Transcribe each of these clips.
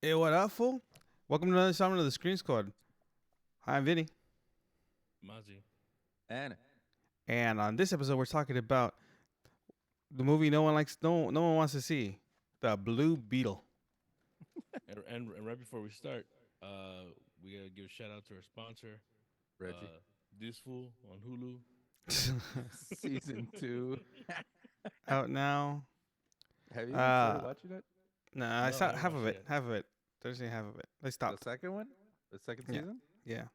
Hey, what up, fool? Welcome to another installment of the Screen Squad. Hi, I'm Vinny, Mozzie. And and on this episode, we're talking about the movie no one likes, no one wants to see, the Blue Beetle. And right before we start, we gotta give a shout out to our sponsor, Reggie, uh, this fool on Hulu. season two. Out now. Have you even started Uh, watching it? nah, I No, I saw haven't half of watched it it, yet. half of it. Thursday, half of it. They The stopped. second one? The second Yeah, season? yeah,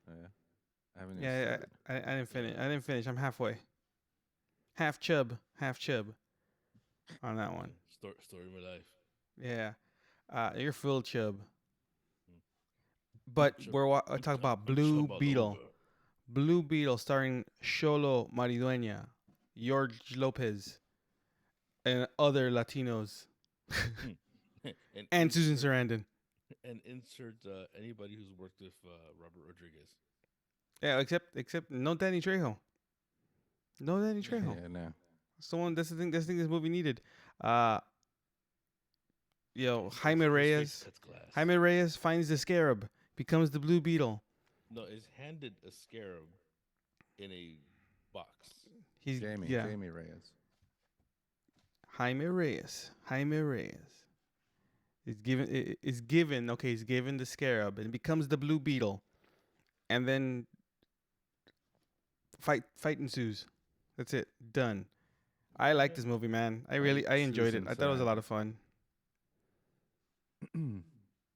Oh, yeah. I haven't even yeah. started. I didn't finish. Yeah, I didn't finish. I'm halfway. Half chub on that one. story of my life. Yeah. You're full chub. Mm. But Chub, I talk about I'm Blue chub all Beetle. over. Blue Beetle starring Xolo Maridueña, George Lopez, and other Latinos, Hmm. and and Susan insert Sarandon. anybody who's worked with Robert Rodriguez. Yeah, except no Danny Trejo. No Danny Trejo. Yeah, no. Someone that's the thing. That's the thing this movie needed. Uh, Jaime His face Reyes. cuts glass. Jaime Reyes finds the scarab, becomes the Blue Beetle. No, is handed a scarab in a box. He's Jamie, yeah. Jamie Reyes. Jaime Reyes. Jaime Reyes. Is given. Okay, he's given the scarab and becomes the Blue Beetle, and then fight ensues. That's it. Done. I like Okay. this movie, man. And I enjoyed it. Susan I thought it was a lot Sarandon. of fun.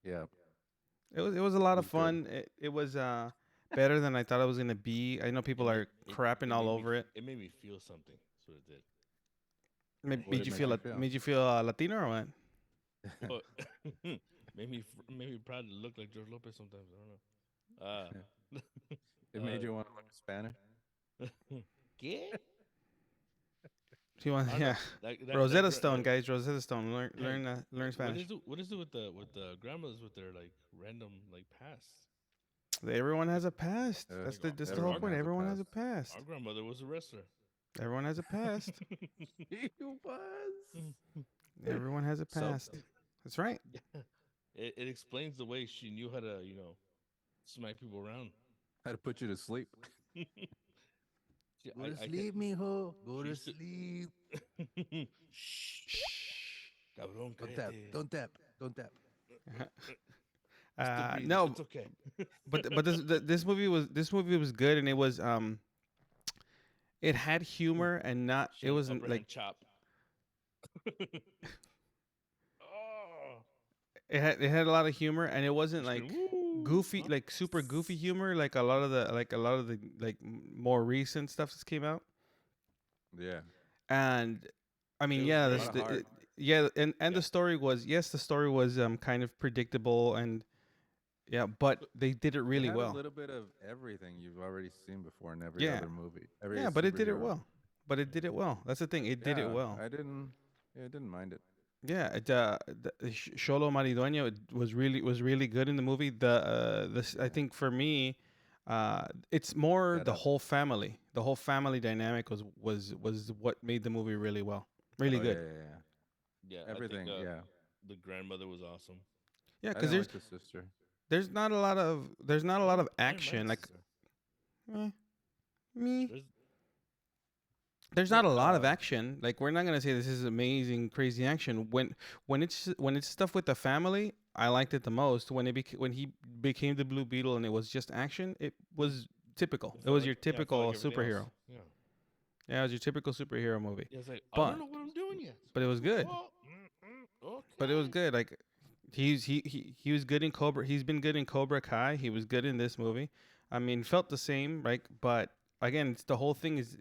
Yeah, It was a it lot of was good. fun. It was better than I thought it was gonna be. I know It people made are crapping it all made me over it. it made me feel something. That's what it did. I What Made did hate it you make feel you that. feel? made you feel Latino or what? Well, made me proud to look like George Lopez sometimes. I don't know. It made you want to look Spanish? ¿Qué? She wants I don't know. yeah. That Rosetta Stone, guys. Rosetta Stone. hey, Learn Spanish. what is it with the grandmothers with their like random like past? Everyone has a past. Uh, That's Like the whole Everyone point. has a Everyone has past. a past. our grandmother was a wrestler. Everyone has a past. He was. Everyone has a So past. That's right. it explains the way she knew how to smack people around. Had to put you to sleep. She, Go to I can sleep, mijo. Go she to used to sleep. shh Shh. cabrón Don't tap. cállate. Don't tap. Don't tap. Still breathing. No, It's okay. but this movie was good, and it was it had Ooh, humor and not she it had an wasn't upper like hand chop. Oh, it had a lot of humor, and it wasn't you scream, like woo! goofy, Huh? like super goofy humor like a lot of the more recent stuff that's came out. Yeah. And I mean, It was yeah, A this lot very, of heart. yeah, and yeah. the story was, yes, the story was kind of predictable, and yeah, but But they did it It really had a well. little bit of everything you've already seen before in every Yeah, other movie, every yeah, but it did it superhero. well. But it did it well. That's the thing. It did it Yeah, well. I didn't. Yeah, I didn't mind it. Yeah, Xolo Maridueño was really good in the movie. This, I Yeah, think, for me, it's more set the up. whole family. The whole family dynamic was what made the movie really well, really Oh yeah, good. yeah, yeah. yeah, I think Everything. Yeah, the grandmother was awesome. Yeah, I because didn't there's like the sister. there's not a lot of there's not a lot of I didn't mind action. the Like sister. eh, me, There's there's But not a lot of action. Like, we're not gonna say this is amazing, crazy action. When it's stuff with the family, I liked it the most. When he became the Blue Beetle and it was just action, it was typical. it It felt was like your yeah, it felt typical like everything else. superhero. Yeah, Yeah, it was your typical superhero movie. yeah. It's like I don't But know what I'm doing yet. but it was good. Oh, But it was okay. good. Like, he was good in Cobra. He's been good in Cobra Kai. He was good in this movie. I mean, felt the same, right? But again, it's the whole thing is,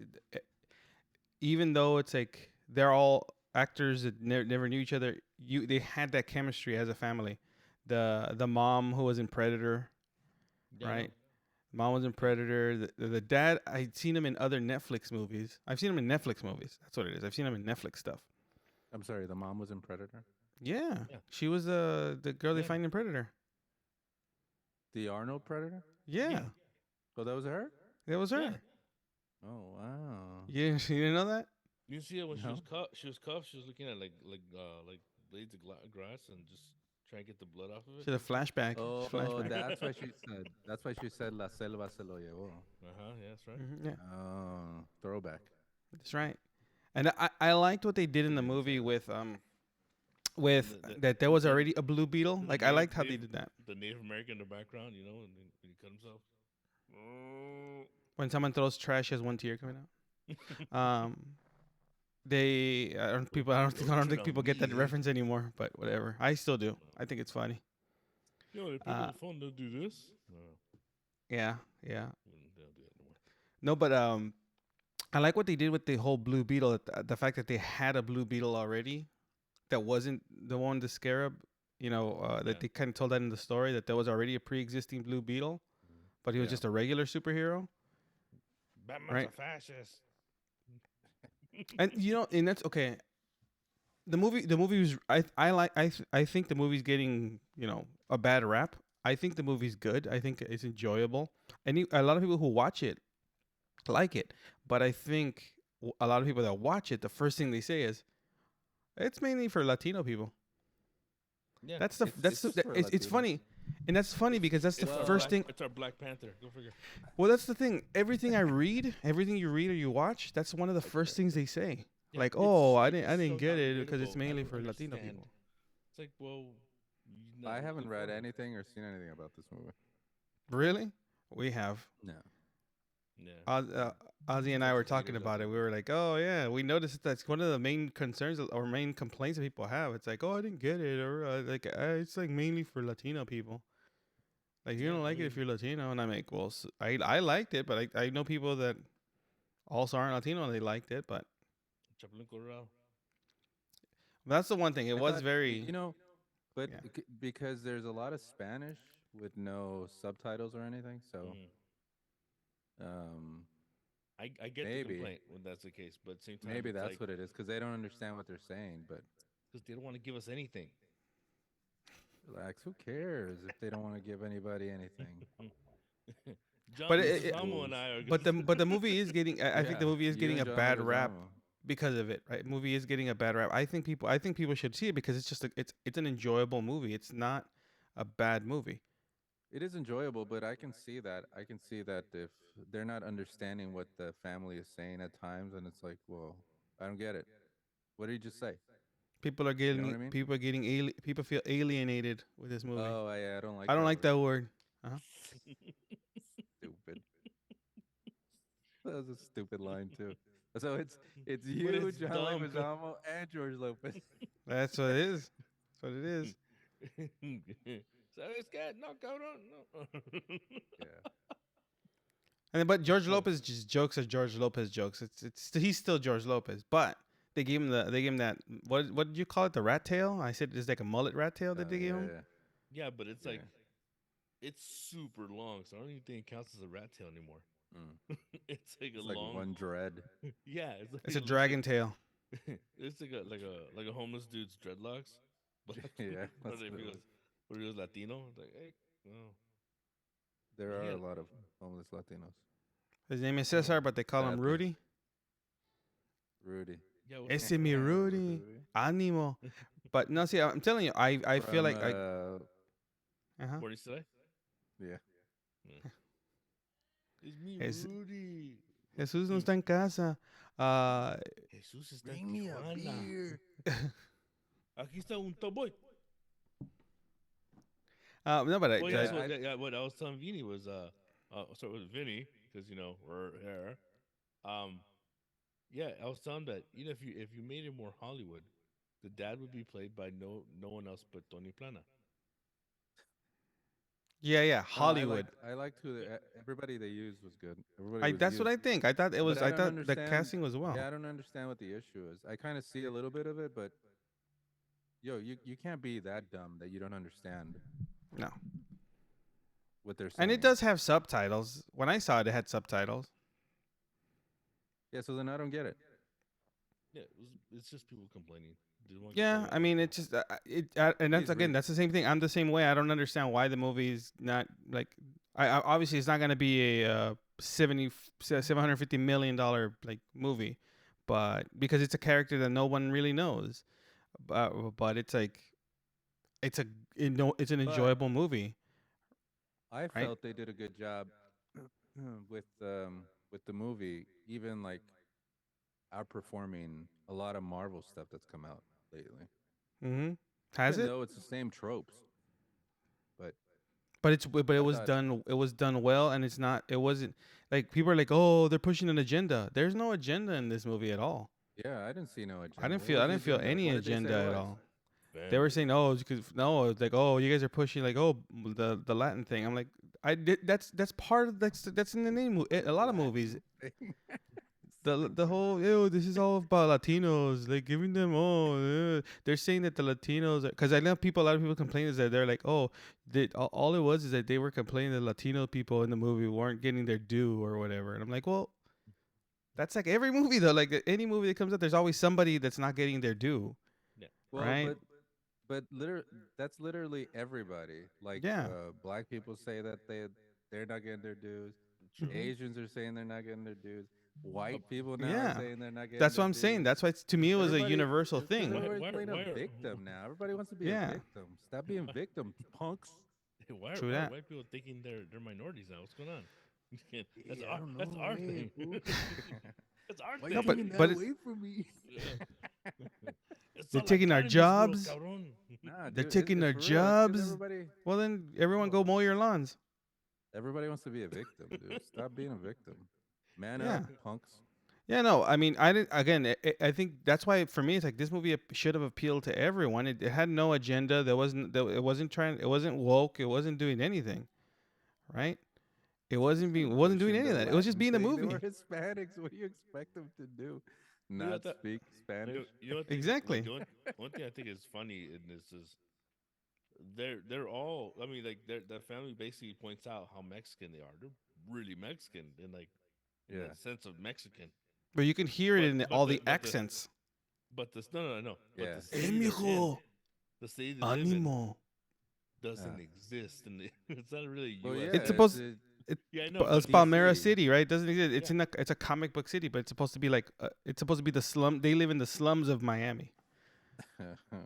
even though it's like they're all actors that never knew each other, they had that chemistry as a family. The mom who was in Predator, Yeah, I know. right? Mom was in Predator. The dad, I'd seen him in other Netflix movies. I've seen him in Netflix movies. That's what it is. I've seen him in Netflix stuff. I'm sorry, the mom was in Predator. Yeah, Yeah, she was the girl they yeah, find in Predator. The Arnold Predator. yeah, Yeah, Oh, that was her. that was yeah. her. Oh wow. Yeah, you didn't know that? You see her when she was No. cuffed. She was cuffed. She was looking at like blades of grass and just Try and get the blood off of it. She's a flashback. Oh, Flashback. that's why she said. That's why she said La Selva se lo llevó. Yeah, that's right. Yeah, Oh, throwback. that's right. And I liked what they did in She the didn't say movie that. with that there was already a blue beetle. the Like I liked how they did that. The Native American in the background, you know, and then when he cut himself. When someone throws trash, he has one tear coming out. I don't think people get that reference anymore. But whatever, I still do. I think it's funny. Yo, the people on the phone don't do this. No, Yeah, yeah. they don't do that anymore. No, but I like what they did with the whole blue beetle. The fact that they had a blue beetle already, that wasn't the one, the scarab. You know, Yeah. that they kind of told that in the story that there was already a pre-existing blue beetle, but he was Yeah. just a regular superhero. Batman's Right. a fascist. And you know, and that's okay. The movie was I think the movie's getting, you know, a bad rap. I think the movie's good. I think it's enjoyable. And a lot of people who watch it like it, but I think a lot of people that watch it, the first thing they say is, "It's mainly for Latino people." Yeah, That's the It's- that's it's the, just for it's Latinos. funny, and that's funny because that's the It's our first thing. It's our Black Panther. Go figure. Well, that's the thing. Everything I read, everything you read or you watch, that's one of the first things they say. Yeah, Like, it's- oh, I it's didn't so get not it because it's relatable. I mainly don't for Latino understand. people. It's like, well, I haven't read anything or seen anything about this movie. Really? We have. No. Yeah. Ozzy and I were Haters talking out about it. there. We were like, oh yeah, we noticed that's one of the main concerns or main complaints that people have. It's like, oh, I didn't get it, or it's like mainly for Latino people. Like you Yeah, don't I like it if mean- you're Latino, and I'm like, well, I liked it, but I know people that also aren't Latino and they liked it, but Chapulín Colorado. that's the one thing. It I was thought, very. you know, but Yeah. because there's a lot of Spanish with no subtitles or anything, so Mhm. um, I get Maybe. the complaint when that's the case, but at the same time, maybe it's that's like, what it is because they don't understand what they're saying. But because they don't want to give us anything. relax, who cares if they don't want to give anybody anything? John But Leguizamo and I are. but the movie is getting. I think the Yeah, movie is you getting a and John bad rap Leguizamo. because of it. Right, movie is getting a bad rap. I think people should see it because it's just it's an enjoyable movie. It's not a bad movie. It is enjoyable, but I can see that. I can see that if they're not understanding what the family is saying at times, and it's like, well, I don't get it. What did you just say? People are getting what I mean? people feel alienated with this movie. Oh, I don't like. I don't like word. that word. Stupid. That was a stupid line too. So it's But you, it's John dumb, 'cause- Leguizamo, and George Lopez. That's what it is. That's what it is. ¿Sabes qué? No, cabrón, no. Yeah. But George Lopez just jokes are George Lopez jokes. It's he's still George Lopez, but they gave him that what did you call it, the rat tail? I said it's like a mullet rat tail that they gave him. Yeah. Yeah, but it's Yeah. like it's super long, so I don't even think it counts as a rat tail anymore. Mm. It's like It's a like long. one dread. Yeah, it's like It's a it looks dragon tail. Like, it's like a homeless dude's dreadlocks. But Yeah, but that's if what he it was, is. but he was Latino, it's like, hey, oh. There Yeah, are he a had- lot of homeless Latinos. His name is Cesar, but they call him Sadly. Rudy. Rudy. Yeah, what's Ese wrong? mi Rudy. Animo. But no, see, I'm telling you, I feel like I. Uh-huh. What did he say? Yeah. It's me, Es- Rudy. Jesus no está en casa. Jesús está en Tijuana. Aquí está un toboy. No, but Well, yeah, yeah, I- yeah, what I was telling Vinny was, so with Vinny, because we're here. Yeah, I was telling him that if you made it more Hollywood, the dad would be played by no one else but Tony Plana. yeah, Hollywood. I liked who everybody they used was good. Everybody was That's what I used. think. I thought it was. But I I don't thought the understand- casting was well. Yeah, I don't understand what the issue is. I kind of see a little bit of it, but you can't be that dumb that you don't understand No, what they're saying. and it does have subtitles. When I saw it, it had subtitles. Yeah, so then I don't get it. Yeah, it's just people complaining. They don't want Yeah, to- I mean, it's just and that's Please again, read. that's the same thing. I'm the same way. I don't understand why the movie is not like. I obviously it's not gonna be a $750 million like movie, but because it's a character that no one really knows, but it's like, it's a it's an But enjoyable movie, I right? felt they did a good job with the movie, even like outperforming a lot of Marvel stuff that's come out lately. Mm-hmm. Has Even it? though it's the same tropes, but But it I was thought, done. It was done well, and it's not. It wasn't like people are like, oh, they're pushing an agenda. There's no agenda in this movie at all. yeah, I didn't see no agenda. What I was the didn't feel agenda? any What did they say agenda it at was? all. They were Family. saying, oh, because no, it's like, oh, you guys are pushing like, oh, the Latin thing. I'm like, I did. That's part of that's in the name. A The lot of movies. Latin thing. The whole ew, this is all about Latinos, like giving them they're saying that the Latinos because I know people a lot of people complain is that they're like, oh, all it was is that they were complaining that Latino people in the movie weren't getting their due or whatever, and I'm like, well, that's like every movie though, like any movie that comes out, there's always somebody that's not getting their due, Yeah. Well, right? that's literally everybody. Like Yeah. black people say that they're not getting their dues. True. Hmm. Asians are saying they're not getting their dues. Uh, White people now are Yeah, saying they're not getting that's what their I'm saying. dues. That's why to me it was a Everybody, universal because thing. everybody's why? playing a Why are victim now. Everybody wants to be a Yeah, victim. Stop being victims, punks. true why are that. white people thinking they're minorities now? What's going on? Yeah, I don't That's know. our Hey, thing. fool. That's our Why you No, thing. taking that but it's away from me? Yeah. It's they're all like taking our that in this world, jobs. cabrón. Nah, They're dude, taking it's our for real. It's because jobs. everybody, Well, then everyone well, go mow your lawns. everybody wants to be a victim, dude. Stop being a victim. Man up, Yeah. punks. Yeah, no, I mean, I didn't. Again, I think that's why for me, it's like this movie should have appealed to everyone. It had no agenda. It wasn't trying. It wasn't woke. It wasn't doing anything, right? It wasn't doing Pushing any the of that. It was just Latin being a thing. They were movie. Hispanics. What do you expect them to do? But you know Not that speak Spanish? you know what thing like Exactly. one thing I think is funny in this is they're all I mean like their family basically points out how Mexican they are. They're really Mexican in like in Yeah, the sense of Mexican. But you can hear it But in but all the the but the accents. but the no. But yeah. the Eh, city they're in, mijo, the city they live in animo. doesn't exist and it's not really Well, US It's yeah, based. supposed. It, Yeah, I know, It's but Palmera DC. City, right? It doesn't exist. yeah. It's a comic book city, but it's supposed to be like it's supposed to be the slum. They live in the slums of Miami,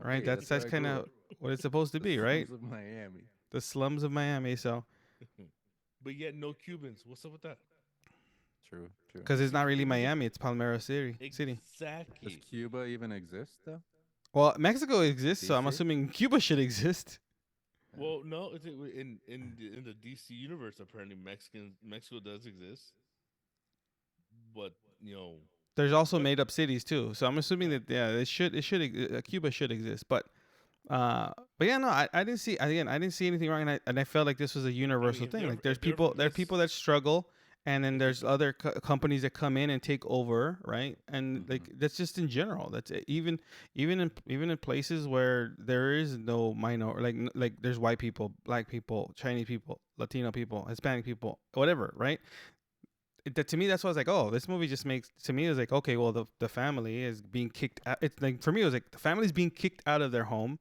right? Hey, that's That's where I kind grew of up. what it's supposed to The be, right? slums of Miami. The slums of Miami. So But yet no Cubans. What's up with that? True, true. because it's not really Cubans Miami, it's Palmera City. Does exactly. Cuba even exist though? Well, Mexico exists, so I'm DC? assuming Cuba should exist. Well, no, in the DC universe, apparently Mexico does exist, but you know, There's also but made up cities too, so I'm assuming yeah, that yeah, Cuba should exist, uh, but yeah, no, I didn't see again, I didn't see anything wrong, and I felt like this was a I universal mean, thing. Like if they're from there are this, people that struggle, and then if they're there's other companies that come in and take over, right? And Hmm. like that's just in general. That's it. Even in places where there is no minor, like there's white people, black people, Chinese people, Latino people, Hispanic people, whatever, right? That to me that's why I was like, oh, this movie just makes to me it was like, okay, well the family is being kicked out. It's like for me it was like the family's being kicked out of their home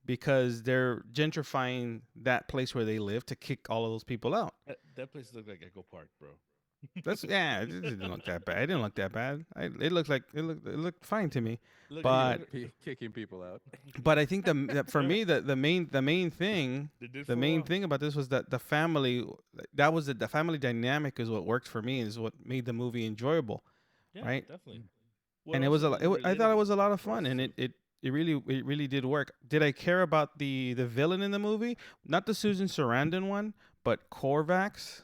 because they're gentrifying that place where they live to kick all of those people out. that place looked like Echo Park, bro. That's yeah, it didn't look that bad. It didn't look that bad. It looked like it looked fine to me. Look, But Kicking people out. I think for me the main thing they did the for a main while. thing about this was that the family that was the family dynamic is what worked for me is what made the movie enjoyable, Yeah, right? definitely. What And it also was made it I thought it relatable was a lot of for us fun, and too. it really did work. Did I care about the villain in the movie? Not the Susan Sarandon one, but Korvax.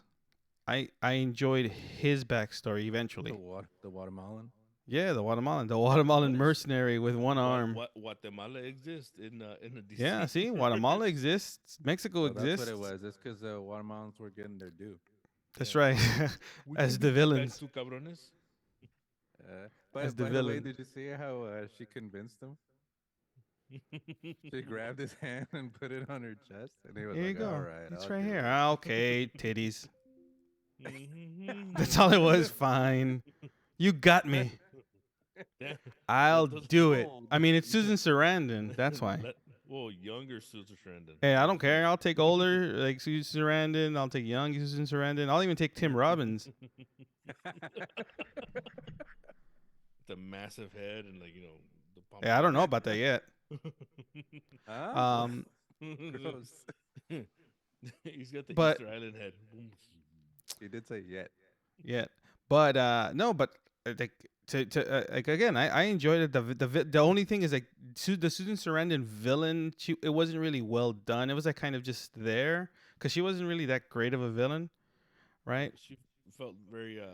I enjoyed his backstory eventually. The Guatemalan. Yeah, the Guatemalan What is mercenary with one arm. what Guatemala exists in the Yeah, DC see, Guatemala universe? exists, Mexico Oh, that's what it exists. was. It's because the Guatemalans were getting their due. That's Yeah. right, We can as be the right back villains, to cabrones. as the By the way, villain. did you see how she convinced him? She grabbed his hand and put it on her chest, and he was Here you like, "All go. right, It's I'll right do here. it." Ah, okay, titties. That's all it was. Fine. You got me. Yeah, I'll those do it. Oh, I mean, it's Susan Sarandon. That's why. well, younger Susan Sarandon. Hey, I don't care. I'll take older, like Susan Sarandon. I'll take young Susan Sarandon. I'll even take Tim Robbins. The massive head and like the Yeah, I don't know pompadour. about that yet. huh? Um, Gross. He's got the But Easter Island head. He did say yet. yeah, but no, but like like again, I enjoyed it. The only thing is like the Susan Sarandon villain, it wasn't really well done. It was like kind of just there because she wasn't really that great of a villain, right? She felt very a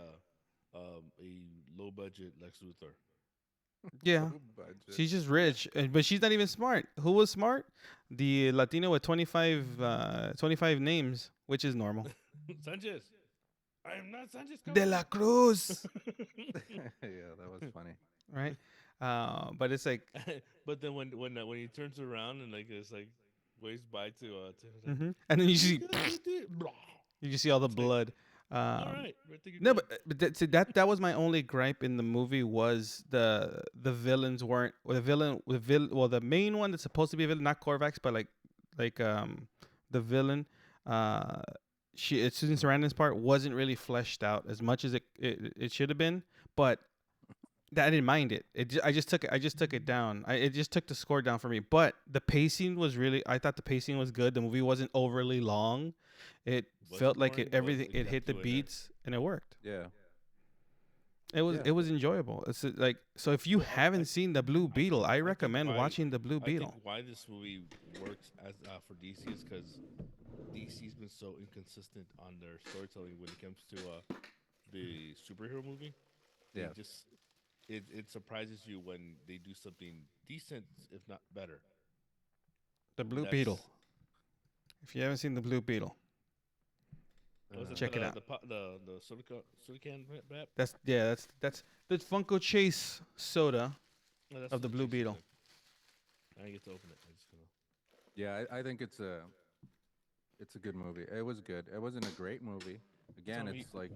low budget Lex Luthor. Yeah, Low budget. she's just rich, but she's not even smart. Who was smart? The Latino with 25 names, which is normal. Sanchez. I am not Sanchez De Cabral. la Cruz, Yeah, that was funny. right? But it's like, But then when he turns around and like it's like waves by to like, and then you "You see guys did it." you just see all the It's like, blood. all Um, right, I think you're No, good. but see, that was my only gripe in the movie was the villains weren't or well the main one that's supposed to be a villain, not Korvax, but like the villain, uh it's Susan Sarandon's part wasn't really fleshed out as much as it should have been, but I didn't mind it. I just took it down. It just took the score down for me. But the pacing was really. I thought the pacing was good. The movie wasn't overly long. It felt Wasn't like boring. everything. It It kept hit the you in there. beats and it worked. Yeah. It Yeah. was enjoyable. It's like so. If you Well, haven't seen the Blue Beetle, I I think recommend why watching the Blue I think Beetle. why this movie works as for DC is because DC's been so inconsistent on their storytelling when it comes to the superhero movie. They Yeah. just it surprises you when they do something decent, if not better. The Blue Beetle. That's If you haven't seen the Blue Beetle, was it check it out. the soda can map? That's the Funko Chase soda No, that's of the what Blue tastes Beetle. good. I didn't get to open it. I just gonna. Yeah, I think it's a good movie. It was good. It wasn't a great movie. Again, me- it's like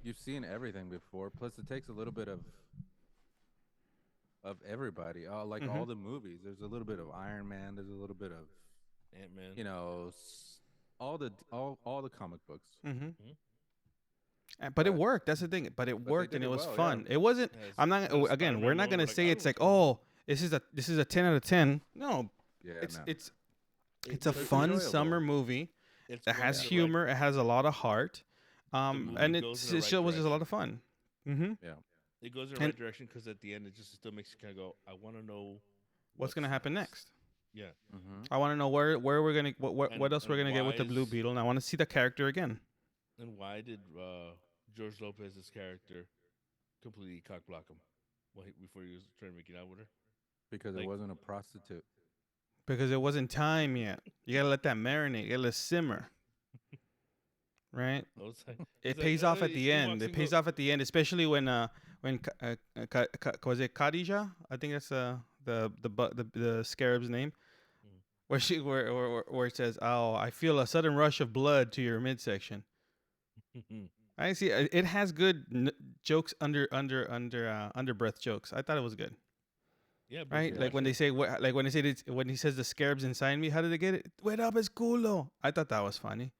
you've seen everything before. Plus, it takes a little bit of everybody. Like all Mhm. the movies. There's a little bit of Iron Man. There's a little bit of Ant Man. all the comic books. Mhm. Mhm. But it But worked. That's the thing. But it but they worked did and it it was well. Yeah. fun. It wasn't. Has I'm not. the Again, we're Spider-Man not moment, gonna like, say I it's was like, cool. oh, this is a 10 out of 10. No, Yeah. it's No. it's a But fun enjoyable. summer movie. it's It going has in the humor. It has a lot of heart. The movie And goes in the it right still was just a lot direction. of fun. Mm-hmm. Yeah. It goes in the And right direction because at the end it just still makes you kind of go, I want to know what's gonna happen next? Yeah, Mm-hmm. I want to know where we're gonna what else we're and gonna get with the Blue Beetle, and I want to see the character again. and why did George Lopez's character completely cock block him before he was trying to make it out with her? Because it Like- wasn't a prostitute. Because it wasn't time yet. You gotta let that marinate. You gotta let it simmer. Right? I was like, It he's like, pays off at he the end. walks It and pays go- off at the end, especially when was it Khadija? I think that's the scarab's name. Mm. Where where it says, "Oh, I feel a sudden rush of blood to your midsection." I see. It has good jokes under breath jokes. I thought it was good. Yeah, but Right? if you Like watch when they say like when they say when he says the scarab's inside me, how did they get it? Wait up, es culo. I thought that was funny.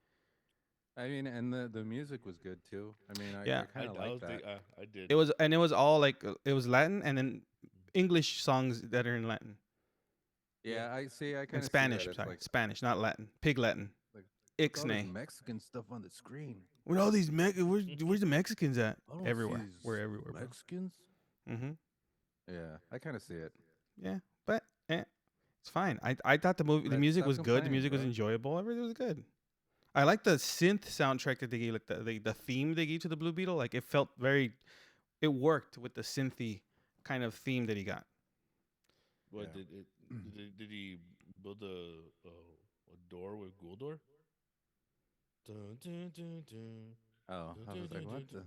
I mean, and the music was good too. I mean, Yeah. I kind of like that. I did. It was all like it was Latin and then English songs that are in Latin Yeah, I see. I kind and of Spanish. It's Sorry, like Spanish, not Latin. Pig Latin. Like, look at all this Ixnay. Mexican stuff on the screen. With all these where's the Mexicans at? I don't Everywhere. see We're these everywhere. Bro. Mexicans. Mm-hmm. Yeah, I kind of see it. Yeah, but it's fine. I thought the Let's music stop was good. The complaining, music was bro. enjoyable. Everything was good. I like the synth soundtrack that they gave, like the theme they gave to the Blue Beetle. Like it felt it worked with the synthy kind of theme that he got. What Yeah. did he build a door with ghoul door? Dun, dun, dun, dun. Oh, I was like, what the?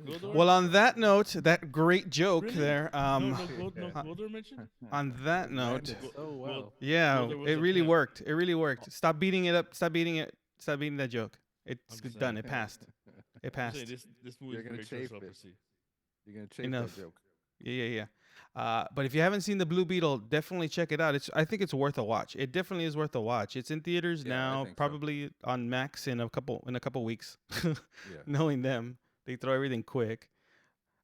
Go door? Well, on that note, that great joke Really? there. No ghoul Yeah. door mentioned? On that note, Landed so Go- well. yeah, Well, there was it a really plan. worked. It really worked. Stop beating it up. Stop beating it. Stop beating that joke. It's just done. saying. It passed. It I'm passed. saying this movie You're is gonna very chafe George it. Lopez-y. You're gonna chase Enough. that joke. Yeah. But if you haven't seen the Blue Beetle, definitely check it out. I think it's worth a watch. It definitely is worth a watch. It's in theaters Yeah, I now, think so. probably on Max in a couple weeks. Yeah. Knowing them, they throw everything quick.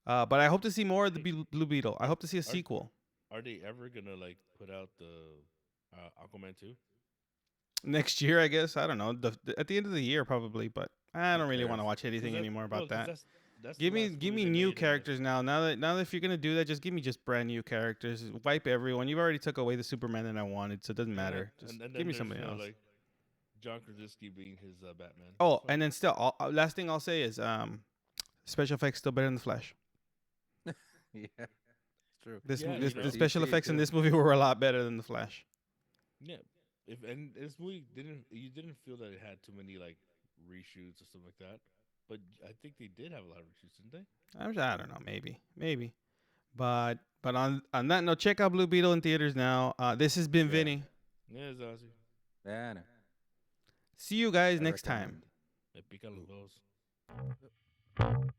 But I hope to see more of the Blue Beetle. I hope to see a sequel. Are they ever gonna like put out the Aquaman 2? Next year, I guess. I don't know. At the end of the year, probably. But I Who don't really want to cares? watch Because anything that anymore well, about because that. that's the last Give movie me they new made, and characters now. Now that if you're gonna do that, just give me just brand new characters. Wipe everyone. You've already took away the Superman that I wanted, so it doesn't and matter. Just and give then me there's somebody else. like John Krasinski being his Batman. It's Oh, fine. and then still, last thing I'll say is special effects still better than the Flash. Yeah, it's true. Yeah, This you the know, special DC effects in too. this movie were a lot better than the Flash. yeah. If and this movie didn't feel that it had too many like reshoots or something like that, but I think they did have a lot of reshoots, didn't they? I don't know, maybe. But on that note, check out Blue Beetle in theaters now. This has been Yeah, Vinny. Yeah, it's Ozzy. yeah, I know. See you guys I next time. recommend. Me pican los dos.